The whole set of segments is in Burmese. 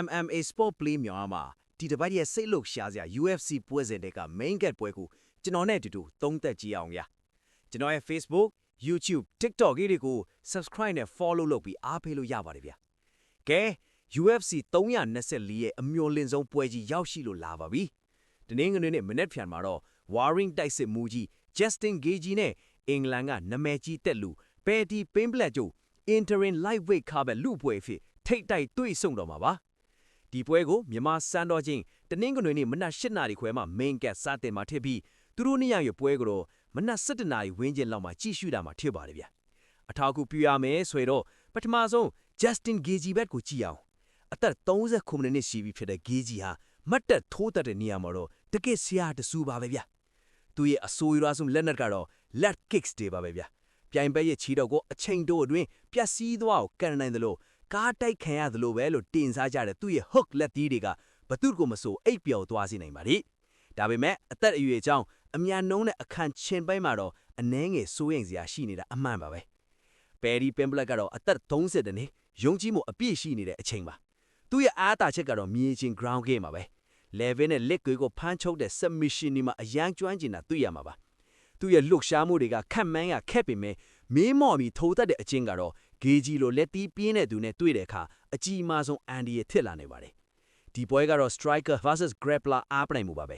MMA Sport Play မြန်မာမှာဒီတစ်ပတ်ရဲ့စိတ်လှုပ်ရှားစရာ UFC ပွဲစဉ်တွေက main get ပွဲကိုကျွန်တော်နဲ့အတူတူသုံးသက်ကြည့်အောင်ဗျာကျွန်တော်ရဲ့ Facebook YouTube TikTok တွေကို subscribe နဲ့ follow လုပ်ပြီးအားပေးလို့ရပါတယ်ဗျာကဲ UFC 324ရဲ့အမျှော်လင့်ဆုံးပွဲကြီးရောက်ရှိလို့လာပါပြီတနင်္ဂနွေနေ့မနက်ဖြန်မှာတော့ Warring တိုက်စစ်မှုကြီး Justin Gaethje နဲ့အင်္ဂလန်ကနာမည်ကြီးတက်လူ Paddy Pimblett တို့ interim lightweight ခါပဲလူပွဲဖြစ်ထိတ်တိုက်တွေ့ဆုံတော့မှာပါဒီပွဲကိုမြန်မာစံတော်ချင်းတနင်္ဂနွေနေ့မနက်၈နာရီခွဲမှာ main get စတင်မှာဖြစ်ပြီးသူတို့နှစ်ယောက်ရဲ့ပွဲကိုတော့မနက်၁၇နာရီဝန်းကျင်လောက်မှာကြည့်ရှုတာမှာဖြစ်ပါတယ်ဗျအထောက်အကူပြုရမယ်ဆိုတော့ပထမဆုံး Justin Gaethje ဘက်ကိုကြည့်အောင်အသက်39နှစ်ရှိပြီဖြစ်တဲ့ Gaethje ဟာမတ်တက်ထိုးတက်တဲ့နေရာမှာတော့တကယ့်ဆရာတဆူပါပဲဗျသူရဲ့အဆိုးရွားဆုံးလက်နက်ကတော့ leg kicks တွေပါပဲဗျပြိုင်ပွဲရဲ့ခြေတော်ကိုအချိန်တိုအတွင်းပြက်စီးသွားအောင်ကန်နိုင်တယ်လို့ကားတိုက်ခံရတယ်လို့ပဲလို့တင်စားကြတဲ့သူ့ရဲ့ hook လက်သီးတွေကဘသူ့ကိုမဆိုအိပ်ပျော်သွားစေနိုင်ပါ रे ဒါပေမဲ့အသက်အရွယ်ကြောင့်အမြန်နှုံးတဲ့အခန့်ချင်းပိုင်းမှာတော့အနှဲငယ်စိုးရိမ်စရာရှိနေတာအမှန်ပါပဲ Paddy Pimblett ကတော့အသက်30တည်းယုံကြည်မှုအပြည့်ရှိနေတဲ့အချိန်ပါသူ့ရဲ့အားတာချက်ကတော့မြေချင်း ground game ပါပဲ level နဲ့ leg ကိုဖမ်းချုပ်တဲ့ submission ဒီမှာအရန်ကျွမ်းကျင်တာတွေ့ရမှာပါသူ့ရဲ့လှုပ်ရှားမှုတွေကခက်မှန်းရခက်ပေမဲ့မင်းမော်ပြီးထိုးတတ်တဲ့အချင်းကတော့ Gaethje လိုလက်တီးပြင်းတဲ့သူနဲ့တွေ့တဲ့အခါအကြီးအမားဆုံးအန်ဒီရထစ်လာနေပါတယ်ဒီပွဲကတော့ striker versus grappler အားပြိုင်မှုပါပဲ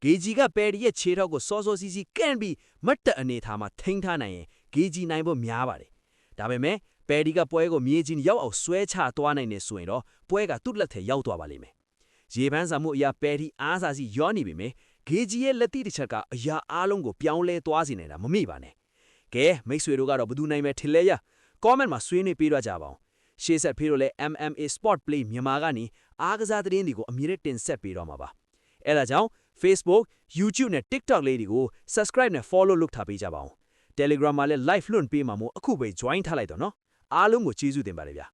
Gaethje က Paddy ရဲ့ခြေထောက်ကိုစောစောစီးစီးကန်ပြီးမတ်တက်အနေထားမှာထိန်းထားနိုင်ရင် Gaethje နိုင်ဖို့များပါတယ်ဒါပေမဲ့ Paddy ကပွဲကိုမြေချင်းရောက်အောင်ဆွဲချသွားနိုင်နေဆိုရင်တော့ပွဲကသူ့လက်ထဲရောက်သွားပါလိမ့်မယ်ရေပန်းစာမှုအရာ Paddy အားစာစီရောနေပြီမယ် Gaethje ရဲ့လက်တီးတစ်ချက်ကအရာအားလုံးကိုပြောင်းလဲသွားစေနေတာမမိပါနဲ့ကဲမိတ်ဆွေတို့ကတော့ဘယ်သူနိုင်မယ်ထင်လဲရ comment မှာဆွေးနွေးပေးတော့ကြပါအောင်ရှေ့ဆက်ဖေးလို့လဲ MMA Sport Play မြန်မာကနေအားကစားသတင်းတွေကိုအမြဲတမ်းဆက်ပေးတော့မှာပါအဲဒါကြောင့် Facebook YouTube နဲ့ TikTok လေးတွေကို subscribe နဲ့ follow လုပ်ထားပေးကြပါအောင် Telegram မှာလည်း live လွှင့်ပေးမှာမို့အခုပဲ join ထားလိုက်တော့နော်အားလုံးကိုကျေးဇူးတင်ပါတယ်ဗျာ